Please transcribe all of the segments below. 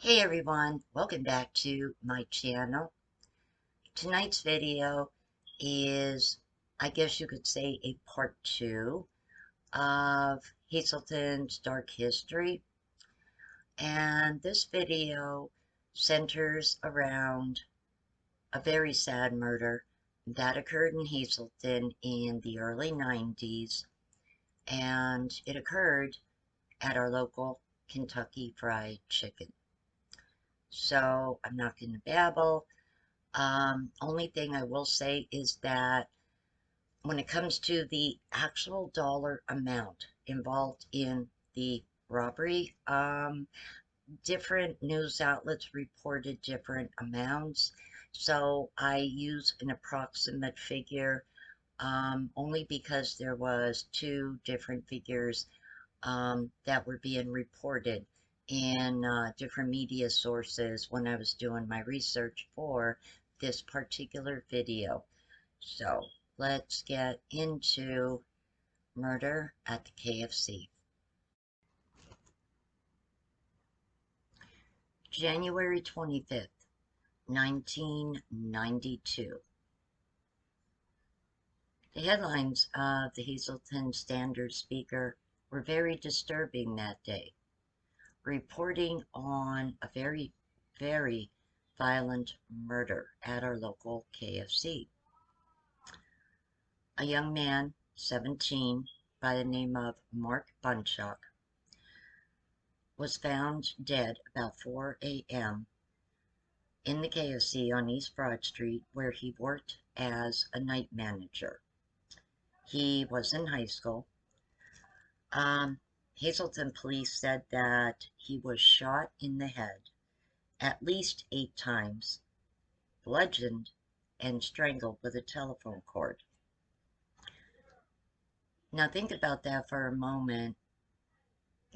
Hey everyone, welcome back to my channel. Tonight's video is, I guess you could say, a part 2 of Hazleton's dark history. And this video centers around a very sad murder that occurred in Hazleton in the early 90s. And it occurred at our local Kentucky Fried Chicken. So I'm not going to babble. Only thing I will say is that when it comes to the actual dollar amount involved in the robbery, different news outlets reported different amounts. So I use an approximate figure, only because there was two different figures that were being reported in different media sources when I was doing my research for this particular video. So let's get into murder at the KFC. January 25th, 1992. The headlines of the Hazleton Standard Speaker were very disturbing that day, reporting on a very, very violent murder at our local KFC. A young man, 17, by the name of Mark Bunchak, was found dead about 4 a.m. in the KFC on East Broad Street, where he worked as a night manager. He was in high school. Hazleton police said that he was shot in the head at least 8 times, bludgeoned, and strangled with a telephone cord. Now think about that for a moment.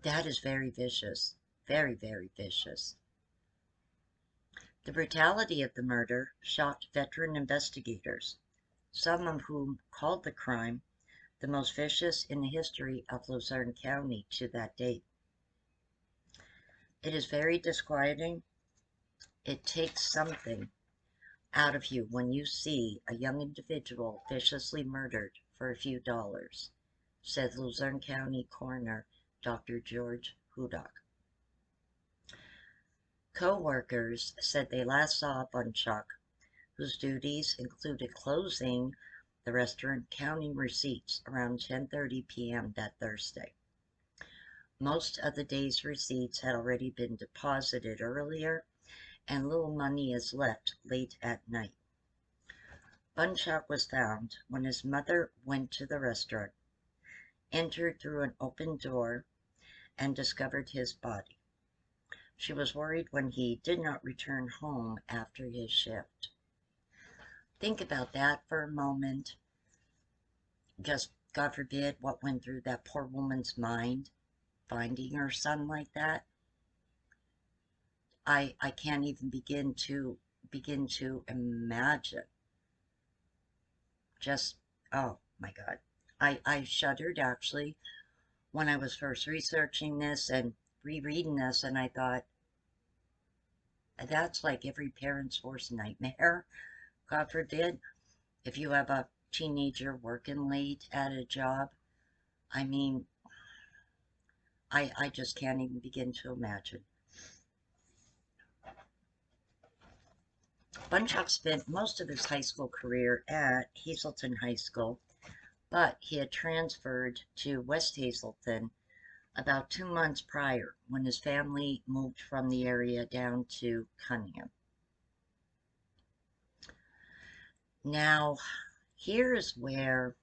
That is very vicious. Very, very vicious. The brutality of the murder shocked veteran investigators, some of whom called the crime the most vicious in the history of Luzerne County to that date. It is very disquieting. It takes something out of you when you see a young individual viciously murdered for a few dollars, said Luzerne County Coroner Dr. George Hudak. Co-workers said they last saw Bunchak, whose duties included closing the restaurant, counting receipts around 10:30 p.m. that Thursday. Most of the day's receipts had already been deposited earlier, and little money is left late at night. Bunchak was found when his mother went to the restaurant, entered through an open door, and discovered his body. She was worried when he did not return home after his shift. Think about that for a moment. Just, God forbid, what went through that poor woman's mind, finding her son like that. I can't even begin to imagine. Just, oh my God. I shuddered actually when I was first researching this and rereading this, and I thought, that's like every parent's worst nightmare. God forbid, if you have a teenager working late at a job. I mean, I just can't even begin to imagine. Bunchak spent most of his high school career at Hazleton High School, but he had transferred to West Hazleton about 2 months prior when his family moved from the area down to Cunningham. Now, here's where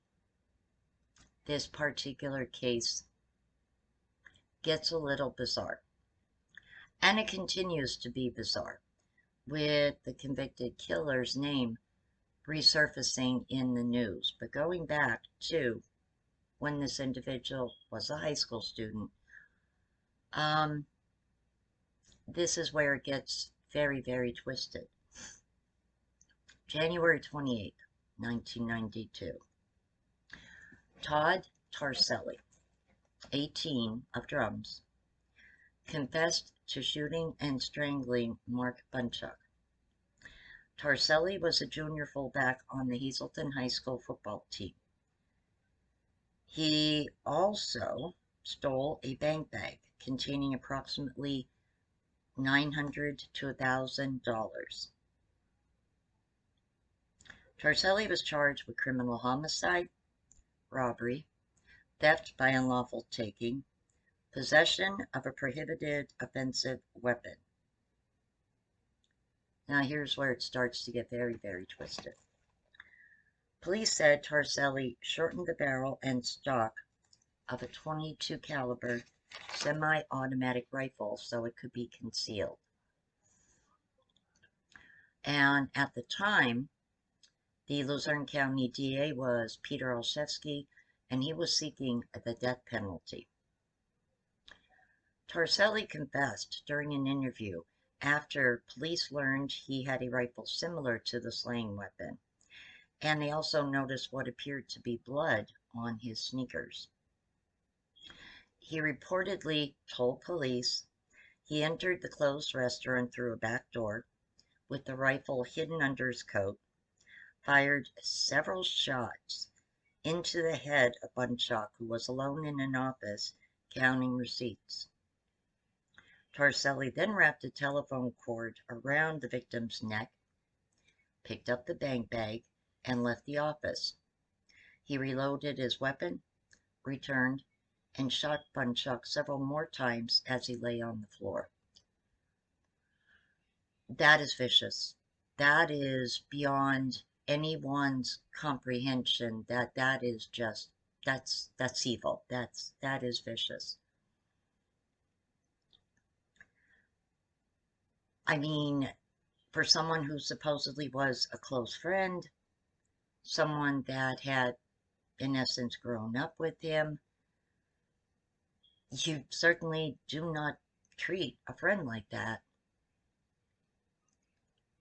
this particular case gets a little bizarre. And it continues to be bizarre, with the convicted killer's name resurfacing in the news. But going back to when this individual was a high school student, this is where it gets very, very twisted. January 28th, 1992. Todd Tarselli, 18, of Drums, confessed to shooting and strangling Mark Bunchuck. Torselli was a junior fullback on the Hazleton High School football team. He also stole a bank bag containing approximately $900 to $1,000. Torselli was charged with criminal homicide, robbery, theft by unlawful taking, possession of a prohibited offensive weapon. Now here's where it starts to get very, very twisted. Police said Torselli shortened the barrel and stock of a .22 caliber semi-automatic rifle so it could be concealed. And at the time, the Luzerne County DA was Peter Olszewski, and he was seeking the death penalty. Torselli confessed during an interview after police learned he had a rifle similar to the slaying weapon, and they also noticed what appeared to be blood on his sneakers. He reportedly told police he entered the closed restaurant through a back door with the rifle hidden under his coat, fired several shots into the head of Bunchuck, who was alone in an office counting receipts. Torselli then wrapped a telephone cord around the victim's neck, picked up the bank bag, and left the office. He reloaded his weapon, returned, and shot Bunchuck several more times as he lay on the floor. That is vicious. That is beyond anyone's comprehension. That is just that's evil. That is vicious. I mean, for someone who supposedly was a close friend, someone that had, in essence, grown up with him, you certainly do not treat a friend like that.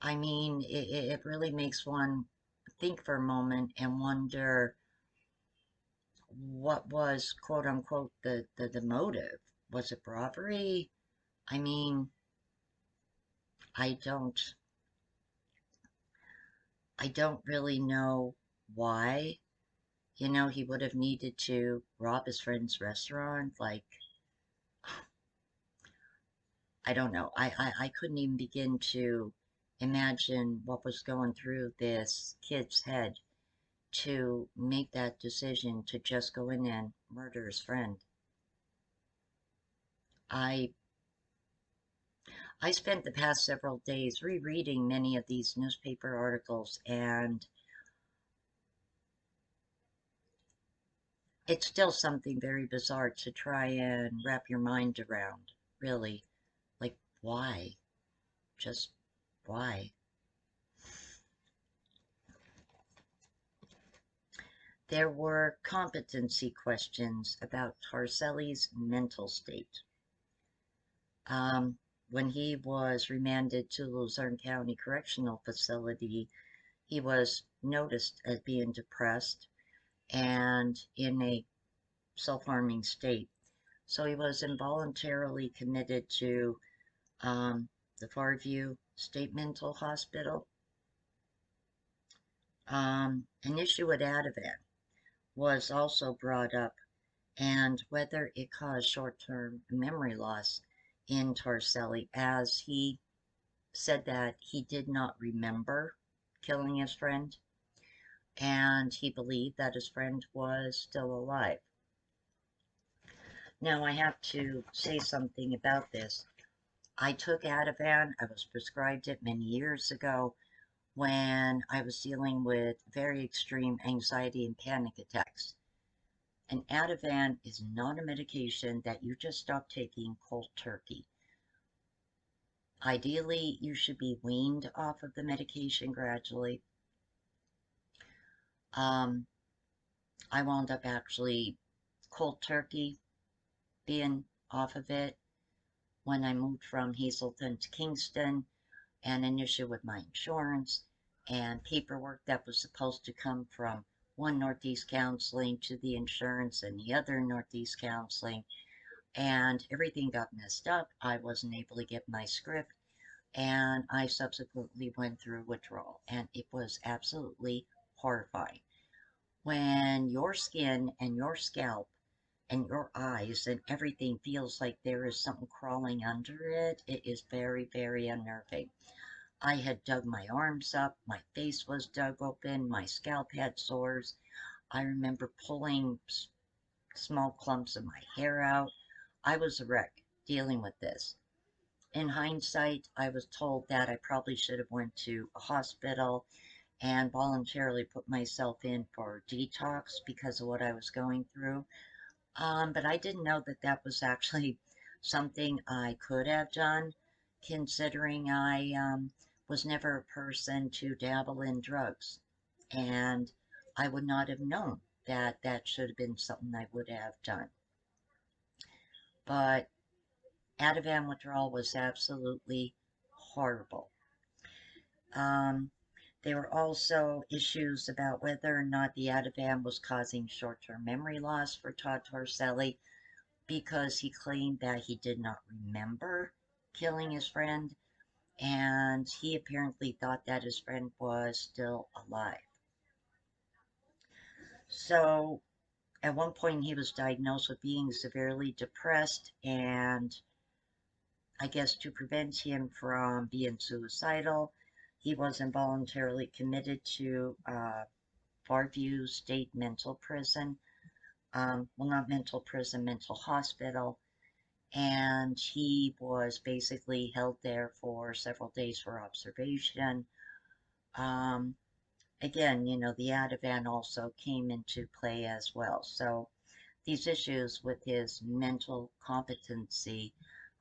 I mean, it really makes one think for a moment and wonder what was, quote unquote, the motive. Was it robbery? I mean, I don't really know why, he would have needed to rob his friend's restaurant. Like, I don't know. I couldn't even begin to imagine what was going through this kid's head to make that decision to just go in and murder his friend. I spent the past several days rereading many of these newspaper articles, and it's still something very bizarre to try and wrap your mind around, really. Like, why? Just why? There were competency questions about Torselli's mental state. When he was remanded to Luzerne County Correctional Facility, he was noticed as being depressed and in a self-harming state. So he was involuntarily committed to the Fairview State Mental Hospital. An issue with Ativan was also brought up, and whether it caused short-term memory loss in Torselli, as he said that he did not remember killing his friend, and he believed that his friend was still alive. Now, I have to say something about this. I took Ativan. I was prescribed it many years ago when I was dealing with very extreme anxiety and panic attacks. And Ativan is not a medication that you just stop taking cold turkey. Ideally, you should be weaned off of the medication gradually. I wound up actually cold turkey being off of it when I moved from Hazleton to Kingston, and an issue with my insurance and paperwork that was supposed to come from one Northeast Counseling to the insurance and the other Northeast Counseling. and everything got messed up. I wasn't able to get my script, and I subsequently went through withdrawal, and it was absolutely horrifying. When your skin and your scalp and your eyes and everything feels like there is something crawling under it, it is very, very unnerving. I had dug my arms up, my face was dug open, my scalp had sores. I remember pulling small clumps of my hair out. I was a wreck dealing with this. In hindsight, I was told that I probably should have went to a hospital and voluntarily put myself in for detox because of what I was going through. But I didn't know that that was actually something I could have done, considering I was never a person to dabble in drugs. And I would not have known that that should have been something I would have done. But Ativan withdrawal was absolutely horrible. Um, there were also issues about whether or not the Ativan was causing short-term memory loss for Todd Torselli, because he claimed that he did not remember killing his friend, and he apparently thought that his friend was still alive. So at one point he was diagnosed with being severely depressed, and I guess to prevent him from being suicidal, he was involuntarily committed to Fairview State Mental Prison. Well, not mental prison, mental hospital. And he was basically held there for several days for observation. Um, Again, you know, the Ativan also came into play as well. So these issues with his mental competency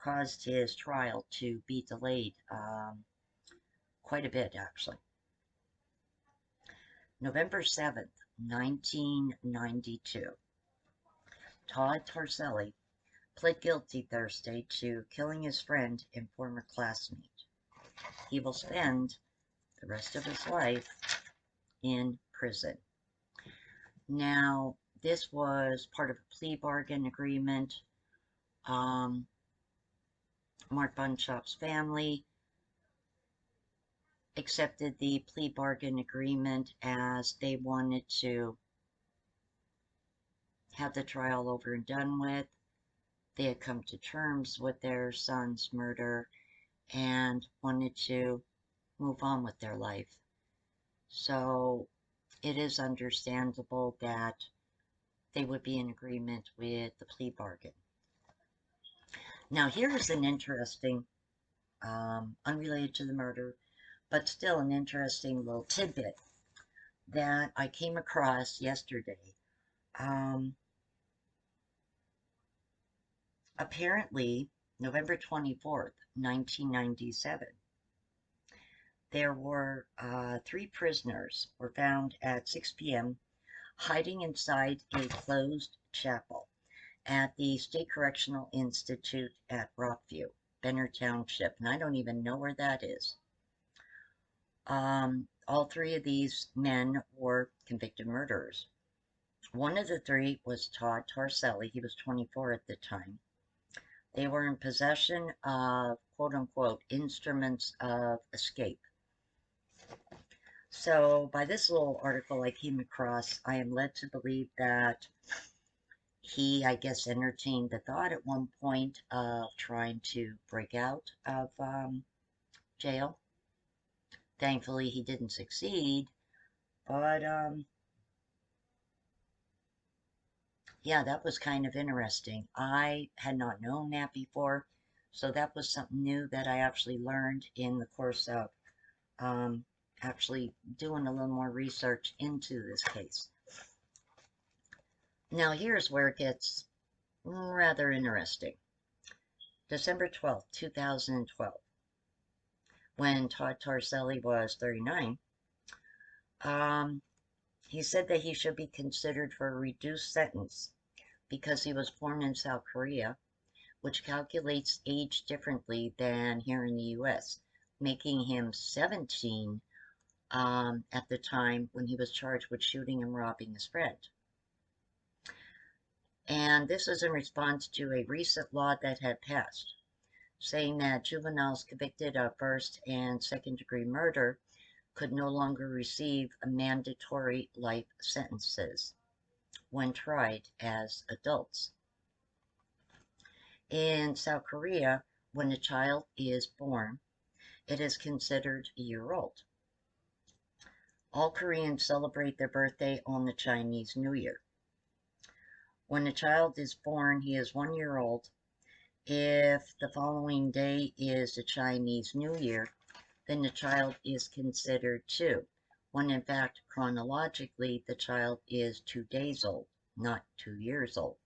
caused his trial to be delayed quite a bit, actually. November 7th, 1992. Todd Torselli pled guilty Thursday to killing his friend and former classmate. He will spend the rest of his life in prison. Now, this was part of a plea bargain agreement. Mark Bunchop's family accepted the plea bargain agreement as they wanted to have the trial over and done with. They had come to terms with their son's murder and wanted to move on with their life. So it is understandable that they would be in agreement with the plea bargain. Now, here's an interesting, unrelated to the murder, but still an interesting little tidbit that I came across yesterday. Apparently, November 24th, 1997, there were 3 prisoners were found at 6 p.m. hiding inside a closed chapel at the State Correctional Institute at Rockview, Benner Township, and I don't even know where that is. All 3 of these men were convicted murderers. One of the 3 was Todd Torselli. He was 24 at the time. They were in possession of, quote-unquote, instruments of escape. So by this little article I came across, I am led to believe that he, I guess, entertained the thought at one point of trying to break out of jail. Thankfully, he didn't succeed, but yeah, that was kind of interesting. I had not known that before, so that was something new that I actually learned in the course of actually doing a little more research into this case. Now, here's where it gets rather interesting. December 12th, 2012, when Todd Torselli was 39, he said that he should be considered for a reduced sentence because he was born in South Korea, which calculates age differently than here in the US, making him 17 at the time when he was charged with shooting and robbing his friend. And this is in response to a recent law that had passed, saying that juveniles convicted of first and second degree murder could no longer receive mandatory life sentences when tried as adults. In South Korea, when a child is born, it is considered a year old. All Koreans celebrate their birthday on the Chinese New Year. When a child is born, he is 1 year old. If the following day is the Chinese New Year, then the child is considered 2, when in fact, chronologically, the child is 2 days old, not 2 years old.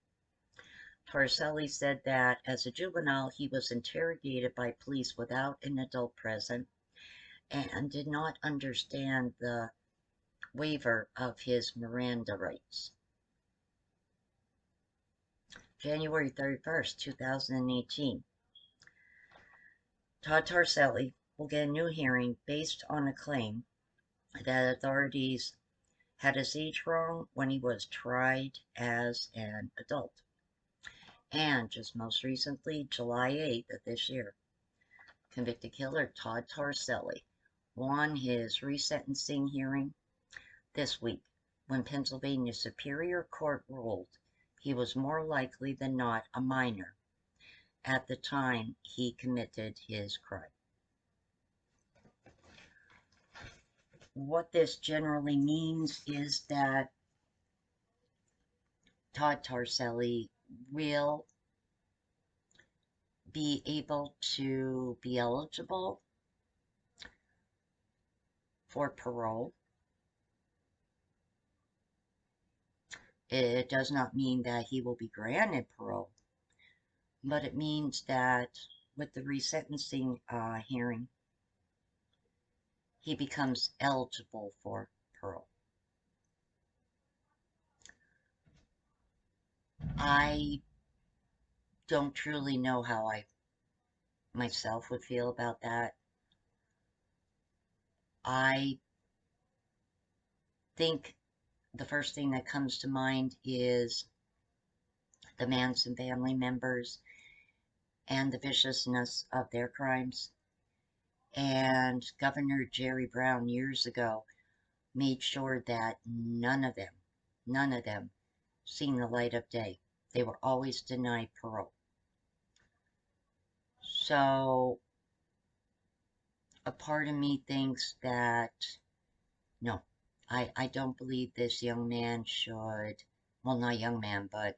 Torricelli said that as a juvenile, he was interrogated by police without an adult present and did not understand the waiver of his Miranda rights. January 31st, 2018. Todd Torricelli will get a new hearing based on a claim that authorities had his age wrong when he was tried as an adult. And just most recently, July 8th of this year, convicted killer Todd Torricelli won his resentencing hearing this week when Pennsylvania Superior Court ruled he was more likely than not a minor at the time he committed his crime. What this generally means is that Todd Torricelli will be able to be eligible for parole. It does not mean that he will be granted parole, but it means that with the resentencing hearing, he becomes eligible for parole. I don't truly know how I myself would feel about that. I think the first thing that comes to mind is the Manson family members and the viciousness of their crimes. And Governor Jerry Brown years ago made sure that none of them seen the light of day. They were always denied parole. So a part of me thinks that, no, I don't believe this young man should, well, not young man, but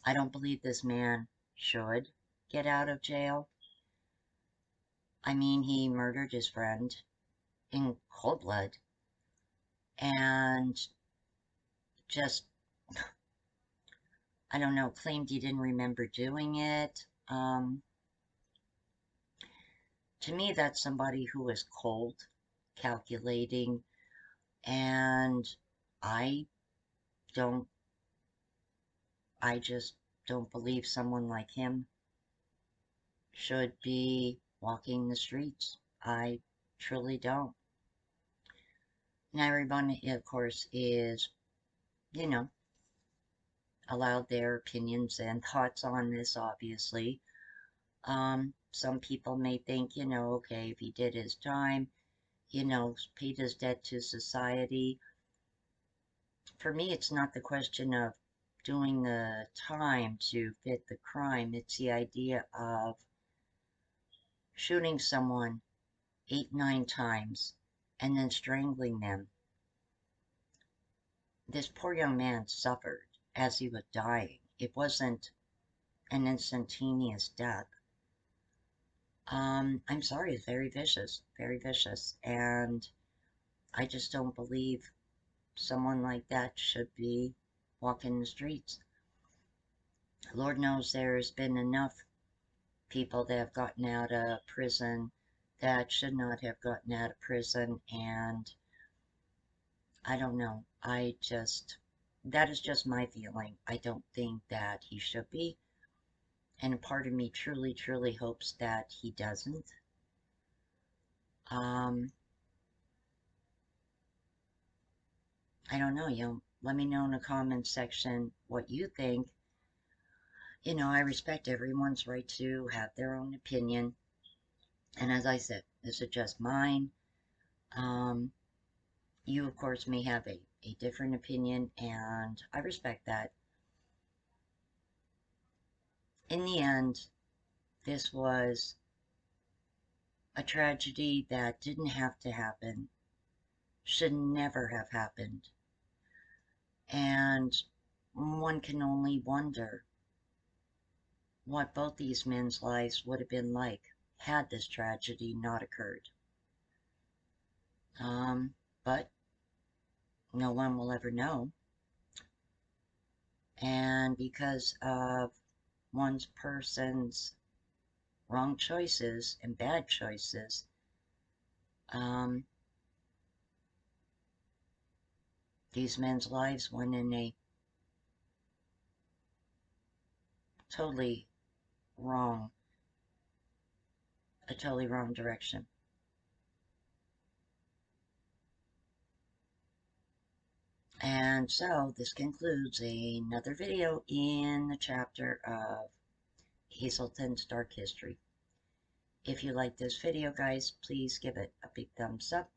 I don't believe this man should get out of jail. I mean, he murdered his friend in cold blood and just, I don't know, claimed he didn't remember doing it. To me, that's somebody who is cold, calculating, and I just don't believe someone like him should be walking the streets. I truly don't. Now, everyone, of course, is, allowed their opinions and thoughts on this, obviously. Some people may think, okay, if he did his time, paid his debt to society. For me, it's not the question of doing the time to fit the crime. It's the idea of shooting someone 8, 9 times and then strangling them. This poor young man suffered as he was dying. It wasn't an instantaneous death. I'm sorry, it's very vicious, and I just don't believe someone like that should be walking the streets. Lord knows there's been enough people that have gotten out of prison that should not have gotten out of prison, and I don't know. That is just my feeling. I don't think that he should be, and a part of me truly, truly hopes that he doesn't. I don't know, let me know in the comments section what you think. you know, I respect everyone's right to have their own opinion. And as I said, this is just mine. Um, you, of course, may have a different opinion, and I respect that. In the end, this was a tragedy that didn't have to happen, should never have happened. And one can only wonder what both these men's lives would have been like had this tragedy not occurred. But no one will ever know. And because of one person's wrong choices and bad choices, um, these men's lives went in totally wrong, a totally wrong direction. And so this concludes another video in the chapter of Hazleton's Dark History. If you like this video, guys, please give it a big thumbs up.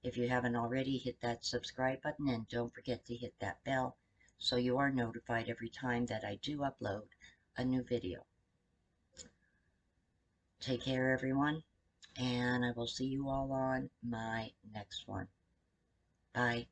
If you haven't already, hit that subscribe button and don't forget to hit that bell so you are notified every time that I do upload a new video. Take care, everyone, and I will see you all on my next one. Bye.